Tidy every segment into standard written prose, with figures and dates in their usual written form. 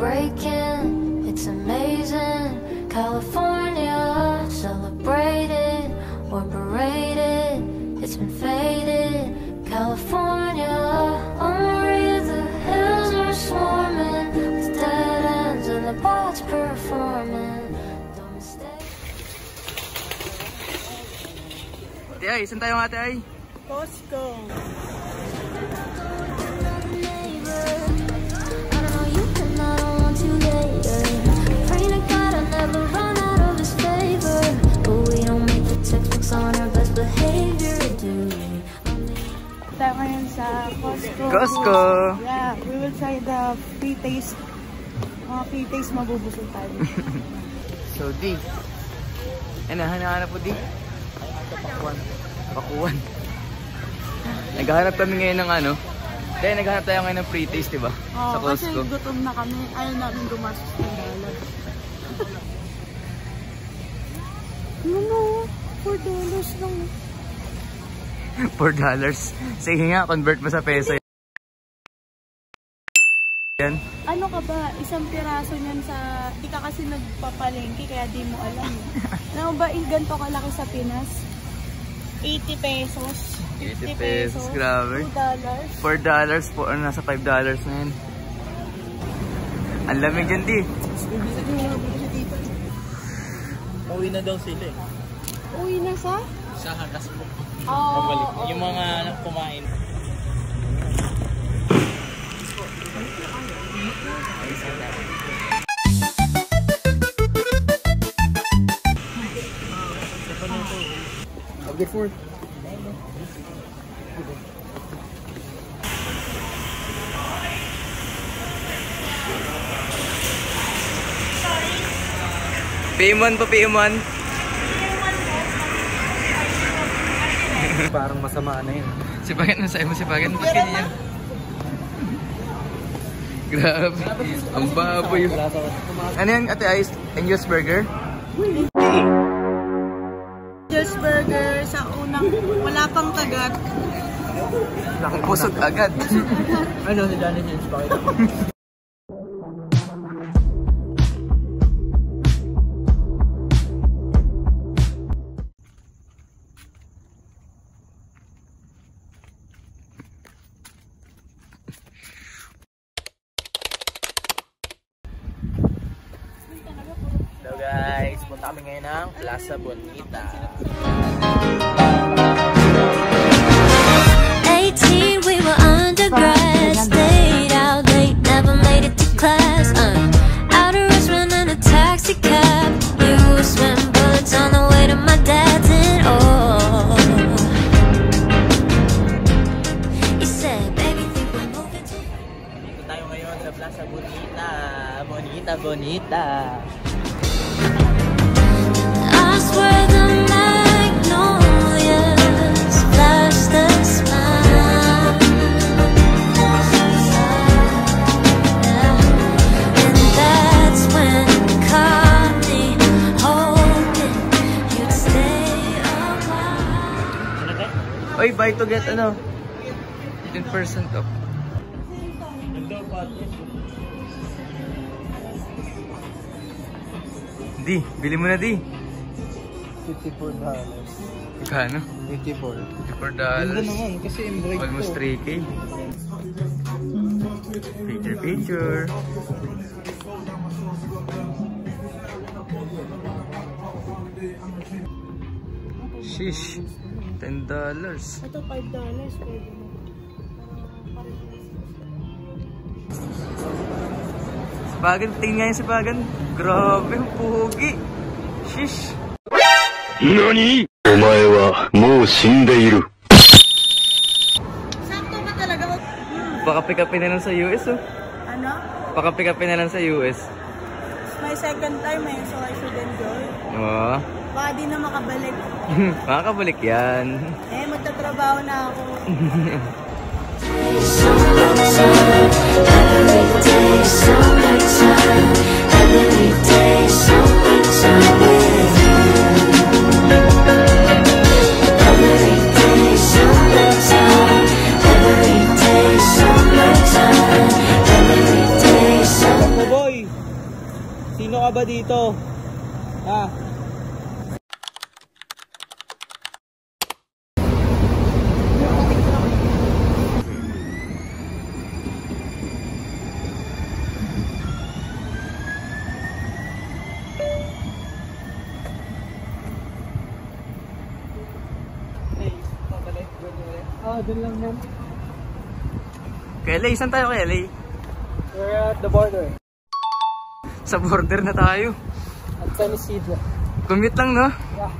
breaking, it's amazing. California, celebrated or paraded, it's been faded. California, on Maria, the hills are swarming with dead ends and the bots performing. Don't mistake. Ate Ay, saan tayo Ate Ay? Costco. Tayo ngayon sa Costco. Costco! Yeah, we will try the pre-taste. Mga pre-taste mabubusog tayo. So, di. Ano, hanahanap po di? Pakuan. Pakuan. Naghahanap kami ngayon ng ano. Dahil naghahanap tayo ngayon ng pre-taste, diba? Oh, sa Costco. Kasi gutom na kami. Ayaw namin gumastos ng dollar. Ano? $4 lang. $4. Sige nga, convert mo sa peso yan. Ano ka ba? Isang piraso niyan sa... Di ka kasi nagpapalengke kaya di mo alam. Ano ba ganito kalaki sa Pinas? 80 pesos. 80 pesos, grabe. $2. $4 po, ano, nasa $5 na yun. Ang lamig yan di. Uwi na daw sila eh. Uwi na sa? Sa hakas po. Oh, Yung mga kumain. I'll get forth. Payman pa, payman. Parang masama na yun. Si Pagan, nasa'yo mo si Pagan. Ba't ganyan? Grabe. Ang baboy. Ano yan, Ate Ice? Angel's Burger? Angel's Burger sa unang wala pang kagat. Pusot agad. Ano si Johnny James pa kayo? Hello guys, punta kami ngayon ng Plaza Bonita. 18, we were undergrad, stayed out late, never made it to class. Out of restaurant in a taxi cab, you were sweating bullets on the way to my dad's and all. You said, baby, think we're moving to. Dito tayo ngayon sa Plaza Bonita. Bonita, bonita. I swear the magnolias flash the smile, and that's when you caught me hoping you'd stay a while. Ano tayo? Oy, buy to get ano? 10% off. Nagdaw pa ito. Di, bili mo na di. $54. Magkano? 54. $54. naman kasi embroidered Almost 3K. Picture. Sheesh. $10. Ito $5 pwede mo. Pagan, tingin nga yun si Pagan. Grabe, ang pugi. Sheesh. NANI?! お前はもう死んでいる。 Sakto ka talaga. Pakapick-upin na lang sa US, oh. Ano? Pakapick-upin na lang sa US. My second time eh, so I should enjoy. Oo. Baka di na makabalik. Makakabalik yan. Eh, magtatrabaho na ako. Boy! Sino ka ba dito? Ha? Dun lang yan. Kay LA, saan tayo kay LA? We're at the border. Sa border na tayo. At San Isidro. Commute lang, no? Yeah.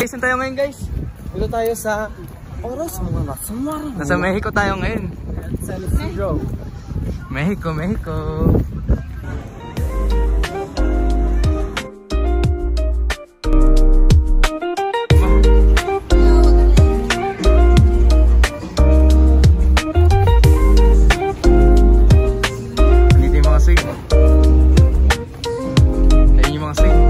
Okay, saan tayo ngayon, guys? Dito tayo sa Oras mga Masamar. Nasa Mexico tayo ngayon. At San Isidro. Mexico, Mexico. Dito yung mga swing. Ayun yung mga swing.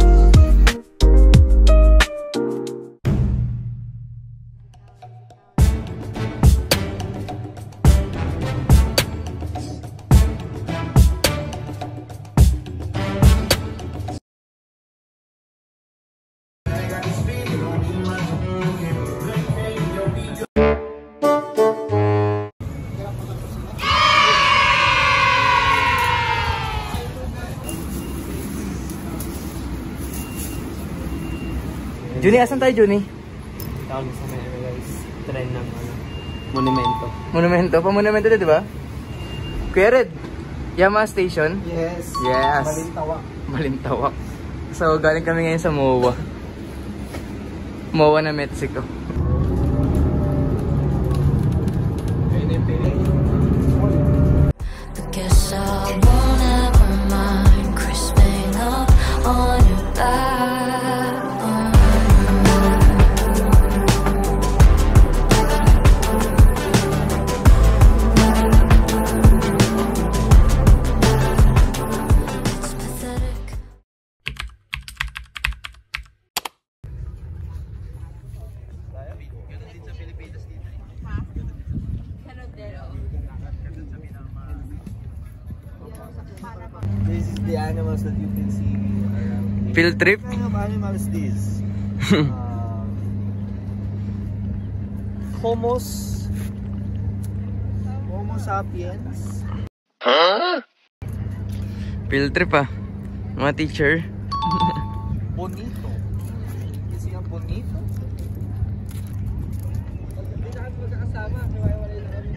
Juni, asan tayo, Juni? Tawag sa mga guys. Trend ng monumento. Monumento? Pa-monumento na, di ba? Kuya Red, Yamaha Station? Yes. Yes. Malintawak. Malintawak. So, galing kami ngayon sa MOA. MOA na Mexico. Guess I won't ever mind crisping up on your back. It's pathetic. This is the animals that you can see around. Field trip? What kind of animal is this? Homo sapiens. Field trip ah. Mga teacher. Bonito. Kasi ang bonito. Hindi na kami magkakasama. Wala na kami.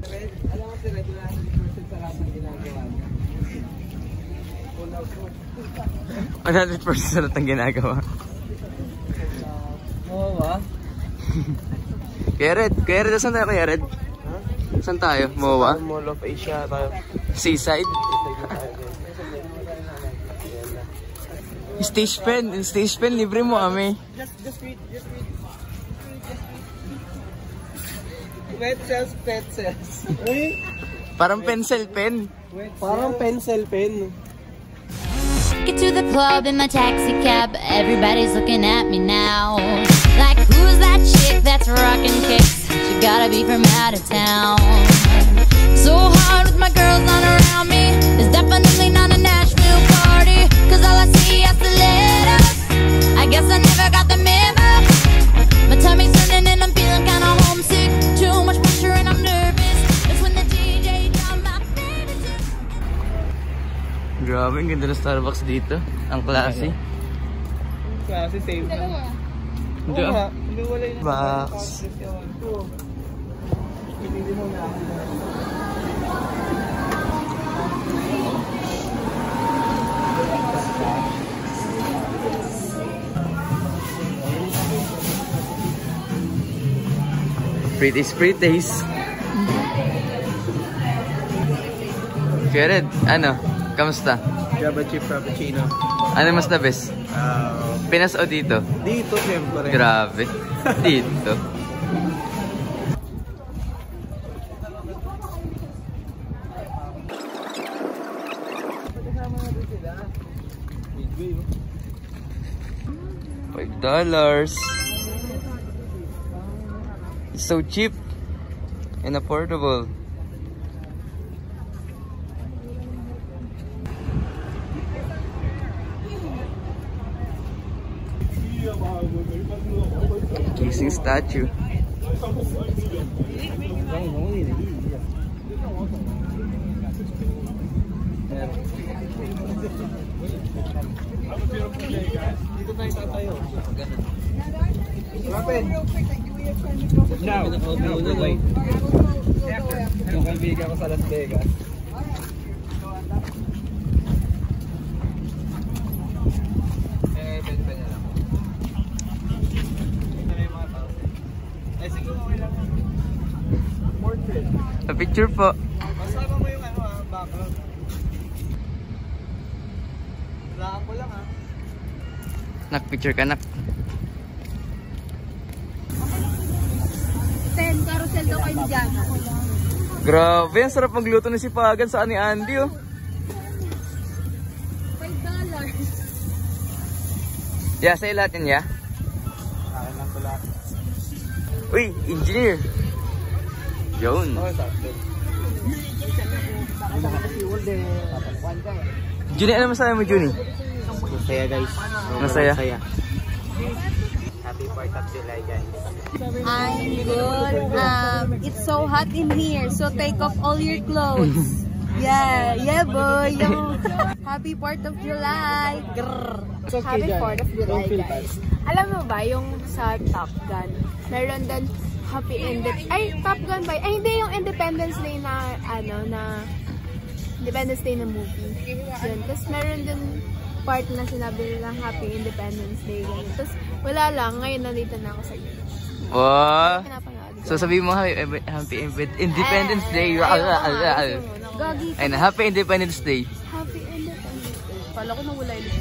Red, alam mo si Red, wala na yung person sa lahat ng ginagawa niya. 100% sa lahat ng ginagawa. Oo ba? Kuya Red, saan tayo Kuya Red? Saan tayo? MOA? Mall of Asia tayo. Seaside? Stage pen, libre mo kami. Just read. Wet cells, pet cells. Parang pencil pen. Parang pencil pen. Get to the club in my taxi cab. Everybody's looking at me now. Like, who's that chick that's rocking kicks? She gotta be from out of town. So hard with my girls not around me. It's definitely not a Nashville party. Cause all I see is the letters. I guess I never got the memo. My tummy's turning and I'm feeling kinda homesick. Too much pressure and I'm nervous. That's when the DJ dropped my favorite tune. Grabe, ang ganda ng Starbucks dito. Ang klase. Klase same na. Hindi Oo ah. nga, hindi wala yung Box. Hindi mo na. Pretty. Kuya Red, ano? Kamusta? Java chip frappuccino. Ano mas the best? Pinas o dito? Dito siyempre. Grabe. Dito. $5. It's so cheap and affordable. Kissing statue. Dito tayo tatayo. Now, wait. Yung kaibigan ko sa Las Vegas. Benta niya lang. Ito na yung mga tao. Eh, siguro okay lang. Portrait. A picture po. Masama mo yung background. Laan ko lang Nak, picture ka nak. 10, carousel daw kayo dyan. Grabe, ang sarap magluto ni si Pagan sa ni Andy oh. $5. Yeah, sa'yo lahat yun, yeah? Akin lang ko lahat. Uy, engineer! Yun. Juni, ano masabi mo, Juni? Masaya guys. Masaya? Happy 4th of July guys. I'm good. It's so hot in here, so take off all your clothes. Yeah, boy. Happy 4th of July. Happy 4th of July, guys. Alam mo ba yung sa Top Gun, meron din Happy Top Gun ba? Ay, hindi yung Independence Day na Independence Day na movie. Yun. Tapos meron din part na sinabi nilang Happy Independence Day. Tapos wala lang, ngayon nandito na ako sa iyo. Wow! Pinapanood ko. So sabihin mo Happy Independence Day. Gagi. Ayun, Happy Independence Day. Happy Independence Day. Pala ko nawala yun.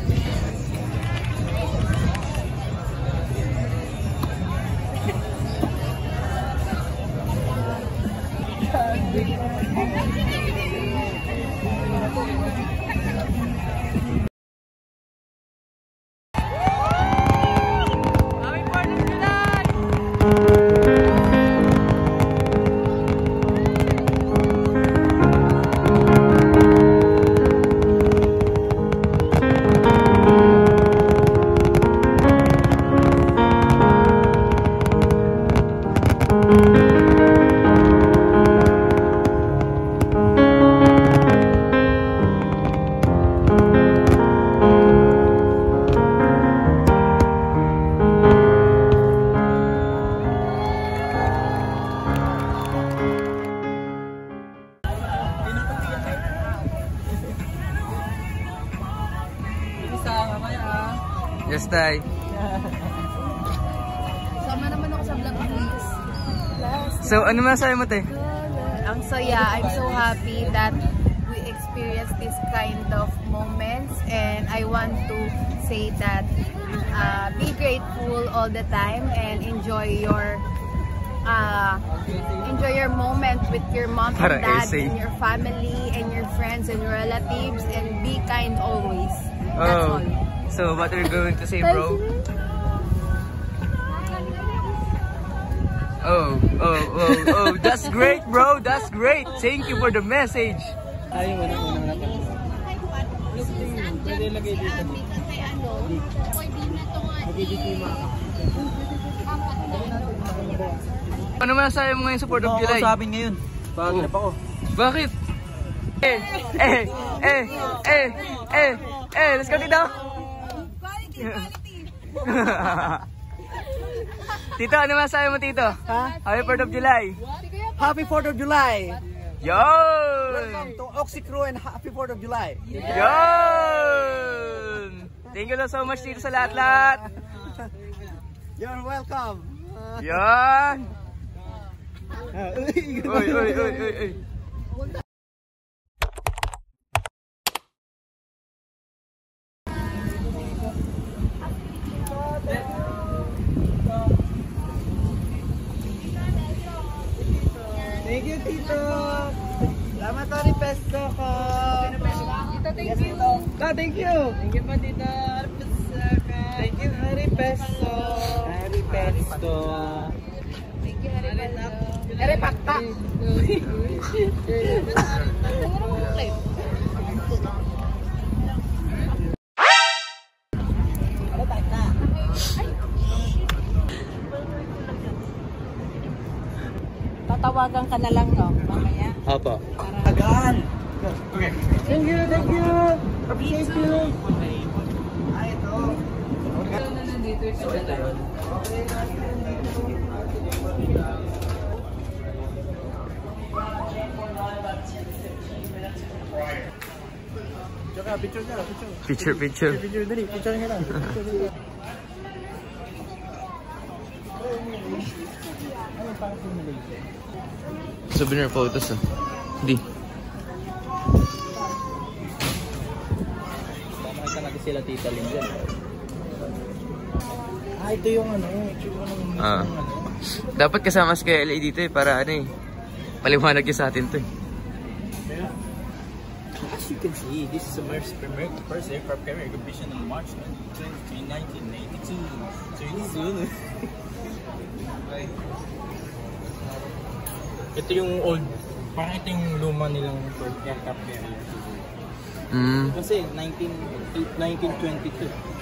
Yes, Tay. Sama naman ako sa vlog, please. So, ano masabi mo, Tay? Ang saya. I'm so happy that we experience this kind of moments, and I want to say that be grateful all the time and enjoy your moment with your mom and Parang dad essay. and your family and your friends and relatives, and be kind always. That's all. So what are you going to say, bro? Oh, that's great, bro. That's great. Thank you for the message. Ayaw mo na pwede lagay dito. Ano masasabi mo ngayon sa 4th of July? Sa amin ngayon. Pagkilap ako. Bakit? Let's go, Tito. Tito, ano masasabi mo, Tito? Ha? Happy 4th of July. Happy 4th of July! Yon! Welcome to Oxycrew and happy 4th of July! Yon! Thank you so much, Tito, sa lahat-lahat. You're welcome! Yon! Uy. Thank you, Tito! Salamat sa repesto ko! Tito, thank you! Thank you! Thank you pa, Tito! Thank you, Harry Pes! Gusto, Tatawagan ka na lang, no? Mamaya. Apo. Tagaan! Okay. Thank you! Thank you! Appreciate you! So, ito yun. Picture. Picture, dali. Picture nga lang. Souvenir photos ah. Hindi. Pamakita natin sila Tita Lynn dyan. Ito yung ano, dapat kasama si Kuya LA dito eh, para ano eh. Paliwanag niya sa atin to eh. As you can see, this is America's first aircraft carrier commissioned on March 20, 1982. So really soon. Ito yung old, parang ito yung luma nilang first aircraft carrier. Kasi 1922.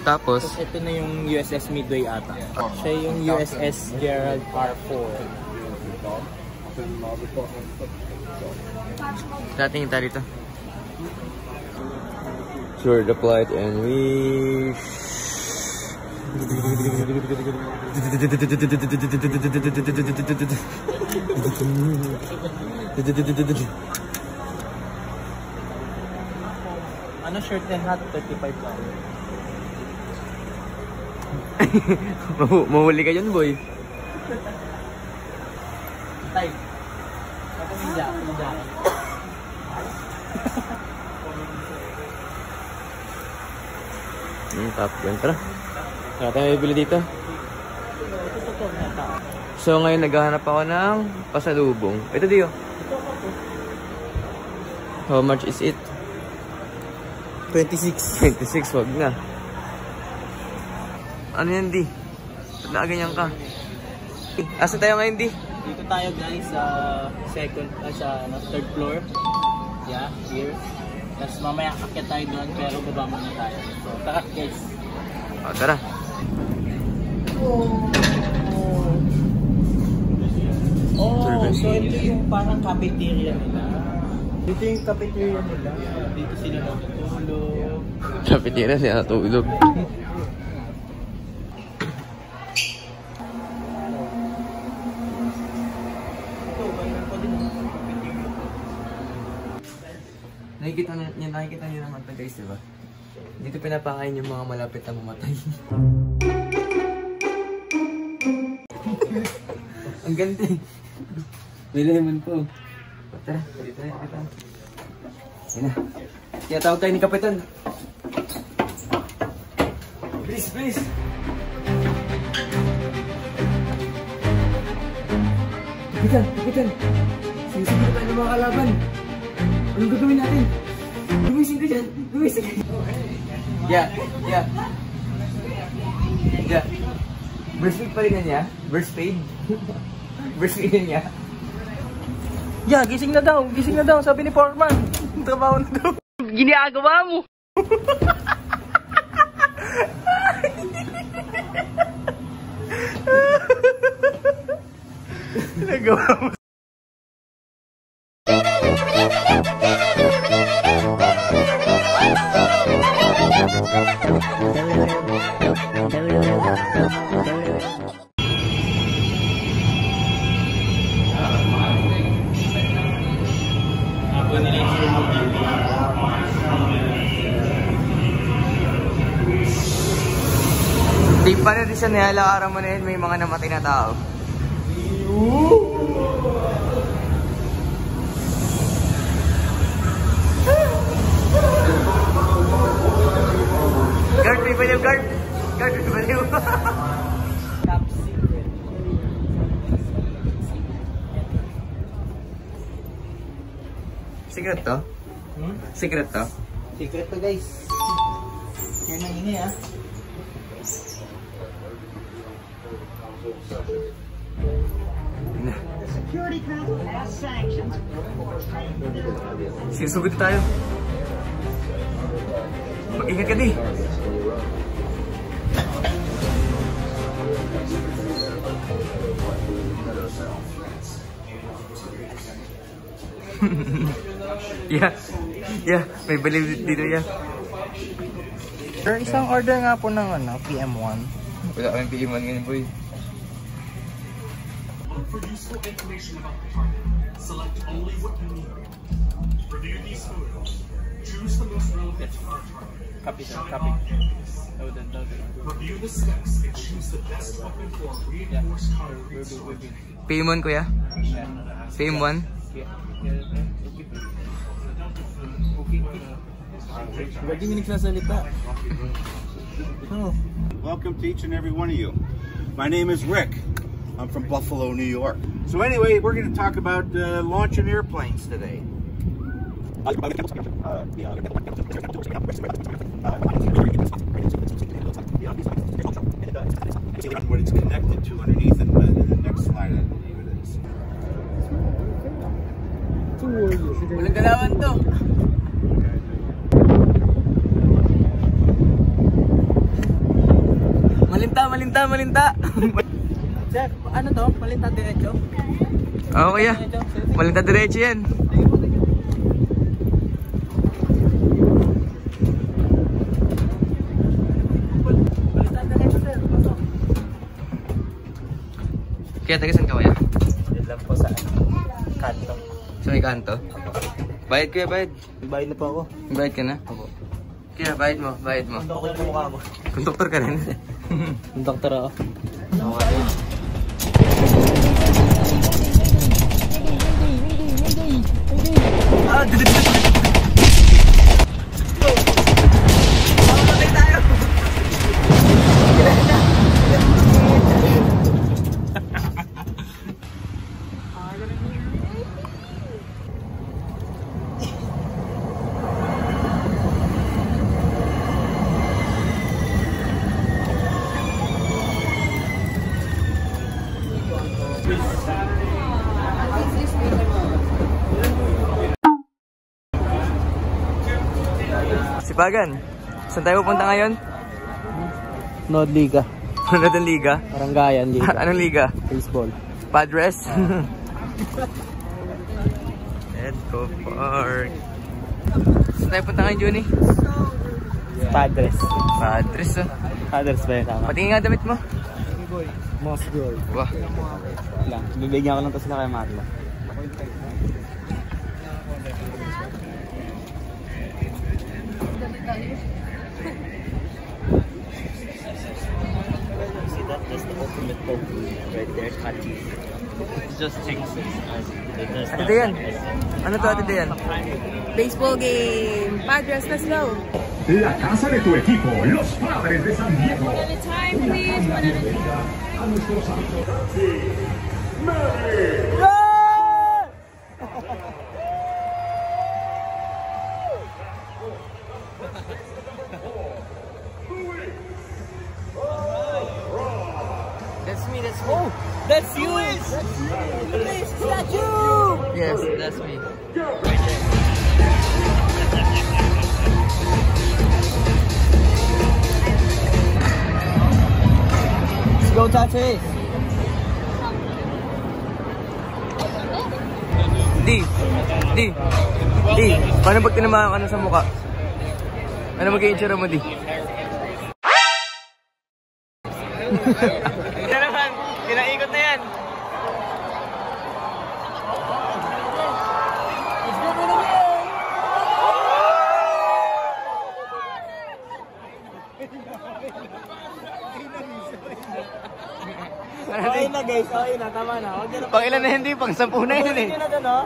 Tapos Ito na yung USS Midway ata. Siya yung USS Gerald R. Ford. dating kita dito. Sure the flight and we Ano shirt and hat? $35. Mahuli ka yun, boy. Tay. Ako minja. Top yun. Tara. Tara tayo bibili dito. So ngayon naghahanap ako ng pasalubong. Ito Dio. How much is it? 26. 26, wag na. Ano yan, Di? Ba't nakaganyan ka? Asa tayo ngayon, Di? Dito tayo guys sa third floor. Yeah, here. Tapos mamaya akit tayo doon pero baba muna tayo. So tara guys. O, tara. So ito yung parang cafeteria nila. Dito yung cafeteria nila. Dito sila natutulog. Cafeteria siya natulog. Nakikita niyo naman ito guys, diba? Dito pinapakain yung mga malapit na mamatay. Ang ganda eh. May lemon po. Tara, dito tayo. Yan na. Kaya tawag tayo ni Kapitan. Please, please. Kapitan. Sinisipin tayo ng mga kalaban. Anong gagawin natin? Gumising ka dyan. Yeah. Burst feed pa rin na niya? Burst feed? Burst feed na niya? Yeah, gising na daw, sabi ni Foreman. Trabaho na daw. Ginagawa mo. Ginagawa mo. Di pa na din sa nilalakaran mo na yun, may mga namatay na tao. Guard, may baliw, guard! Guard, may baliw! Secret to? Secret to? Secret to guys. Yan ang ini ah. Sinusugod tayo. Mag-ingat ka di. Yeah, may baliw dito yan. Sir, isang order nga po ng PM1. Wala kaming PM1 ngayon, boy. For useful information about the target, select only what you need. Review these photos. Choose the most relevant to our target. Copy, sir. Copy. Noted. Review the specs and choose the best weapon for a reinforced concrete sword. PM1, kuya? PM1? Lagi may nagsasalita. Welcome to each and every one of you. My name is Rick. I'm from Buffalo, New York. So anyway, we're going to talk about launching airplanes today. What it's connected to underneath it, but in the next slide, I believe it is. Walang galawan to. Malinta. Sir, ano to? Malinta diretso? Oo, kuya. Malinta diretso yan. Kaya taga saan ka, kuya? Yan lang po sa kanto. Sa may kanto? Bayad, kuya, bayad. Bayad na po ako. Bayad ka na? Opo. Kaya, bayad mo. Doktor na mukha ko. Konduktor ka rin. Doktor ako. Okay. Sipagan, saan tayo pupunta ngayon? Nod Liga. Ano itong liga? Baranggayan Liga. Anong liga? Baseball. Padres? Edco Park. Saan tayo punta ngayon, Juni? Padres. Padres, oh. Padres ba yun? Tama. Patingin nga damit mo. Moss Gold. Wah. Lang. Bibigyan ko lang to sila kay Marlo. See that? That's the ultimate poke right there, Kachi. It's just Texas. Ate Dayan. Ano to, Ate Dayan? Baseball game. Padres, let's go. La casa de tu equipo, los Padres de San Diego. Time, please. A nuestros amigos. That's me. Oh, that's you! That's you! Yes, that's me. Let's go, Tate! Di, paano pag tinamaan ka na sa mukha? Ano mag-i-itsura mo, Di? Ito naman, kinaikot na yan. Okay na guys, okay na, tama na. Pang ilan na hindi, pang 10 na yun eh. Hindi na doon, oh.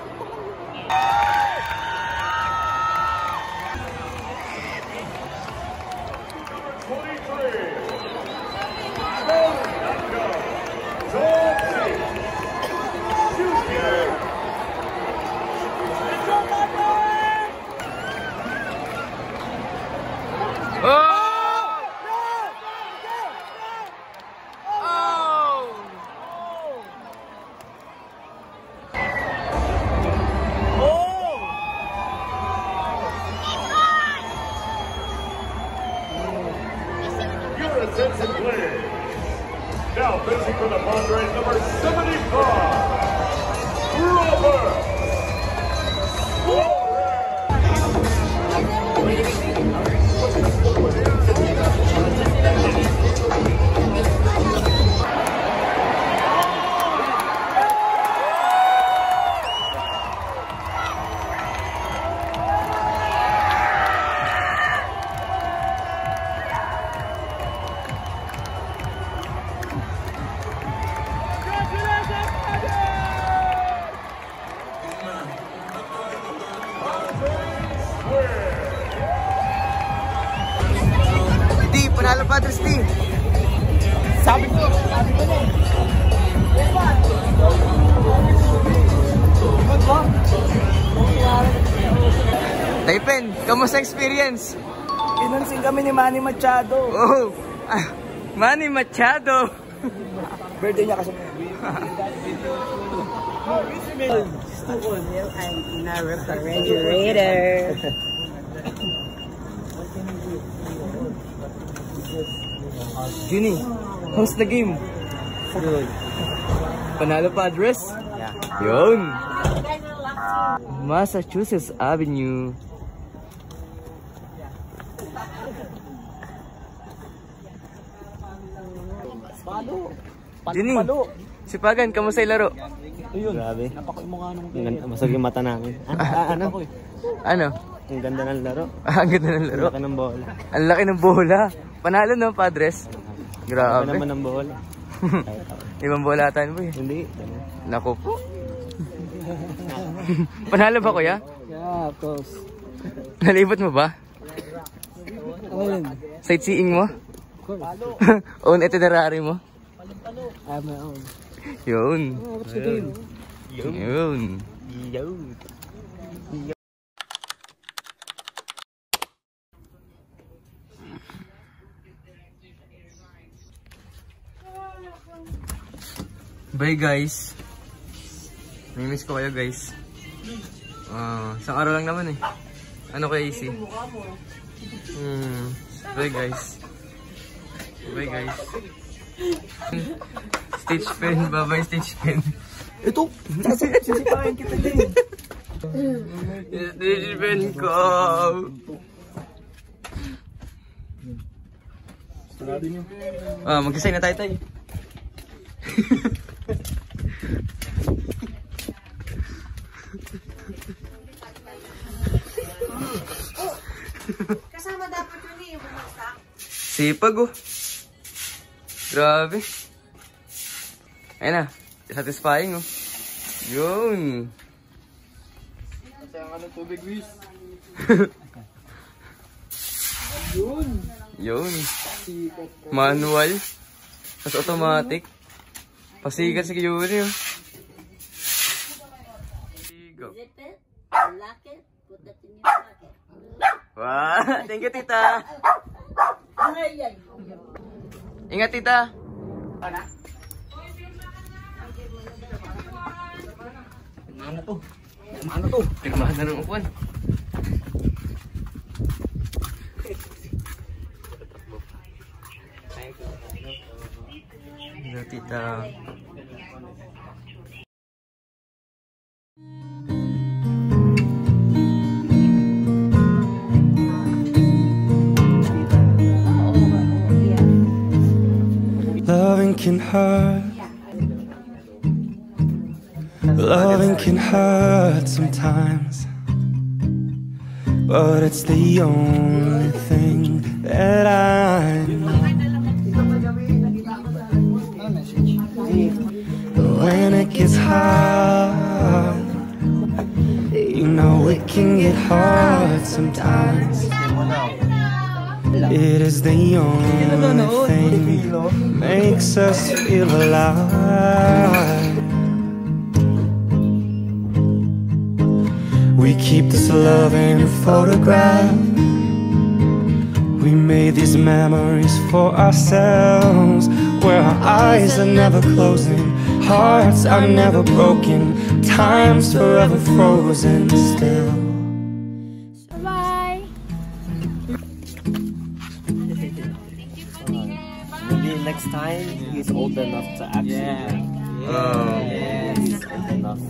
Johnson Blaze. Now facing for the Padres, number 75, Robert Di, panalo Padres, di. Sabi ko na eh. Taypen, kamusta experience? Pinansing kami ni Manny Machado. Oh, Manny Machado. Birthday niya kasi. I'm in our refrigerator. Juni, how's the game? Good. Panalo Padres? Yeah. Yun. Massachusetts Avenue. Palo. Juni, si Pagan, kamusta yung laro? Ayun. Grabe. Napakay mo nga nung masag yung mata namin. Ano? Ano? Ang ganda ng laro. Ang ganda ng laro. Ang laki ng bola. Ang laki ng bola. Panalo no, Padres? Ang Grabe. naman ng bola. Ibang bola atan mo eh. Hindi. Naku po. Panalo ba, kuya? Yeah, of course. Nalibot mo ba? Sightseeing mo? Own itinerary mo? I have my own. Yun. What's the game? Yun. Bye guys. Mimiss ko kayo guys. Isang araw lang naman eh. Ano kaya easy? Bye guys. Bye guys. Stitch pen. Bye bye stitch pen. Ito! Sisipahin kita din. Stitch pen ko. Mag-design na tayo tayo. Kasama dapat yun eh, yung bumagsak. Sipag oh. Grabe. Ayun na. Satisfying oh. Yun. Sayang ka ng tubig, Luis. Yun. Manual. Tapos automatic. Pasigat si Yuri oh. Go. Zip it, lock it, put that in your pocket. Wow. Thank you, tita. Ingat, tita. Ano to? Ano to? Pirmahan na ng upuan. Hello, tita. Loving can hurt. Loving can hurt sometimes, but it's the only thing that I know. When it gets hard, you know it can get hard sometimes. It is the only thing that makes us feel alive. We keep this love in a photograph. We made these memories for ourselves, where our eyes are never closing, hearts are never broken, time's forever frozen still. Bye! maybe next time he's old enough to actually. Yes, he's old enough.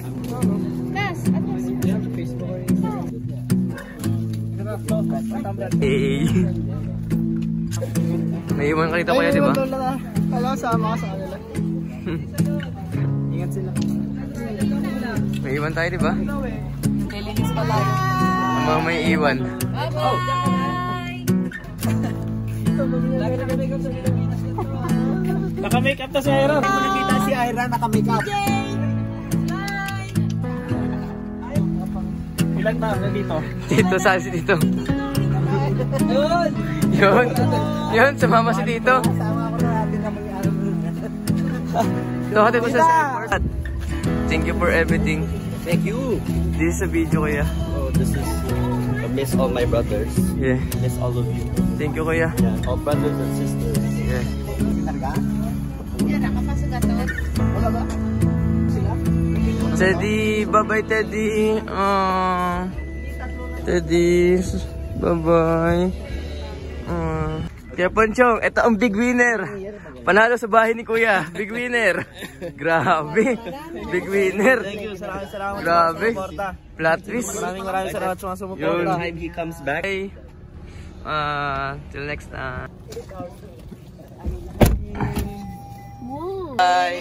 Hey. May iwan ka dito kuya, di ba? Wala, sama ka sa kanila. Ingat sila. May iwan tayo, di ba? Nilinis pa lang. Ang may iwan. Naka-make up to si Ira. Hindi mo nakita si Ira, naka-make up. Ilan na nandito? Dito, saan si Tito? Yun! Yun, sumama si Tito. Sama ako na natin na mag-aaral. Ito ka dito sa airport. Thank you for everything. Thank you. This is a video, kuya. Oh, this is I miss all my brothers. Yeah. I miss all of you. Thank you, kuya. Yeah, all brothers and sisters. Yeah. Yan, nakapasagatot. Wala ba? Sila? Teddy, bye-bye, Teddy. Teddy, bye-bye. Kaya Ponchong, ito ang big winner. Panalo sa bahay ni Kuya. Big winner. Grabe. Big winner. Thank you. Salamat. Grabe. Plot twist. Maraming salamat sa mga sumuporta. Yun. Time he comes back. Bye. Till next time. Bye.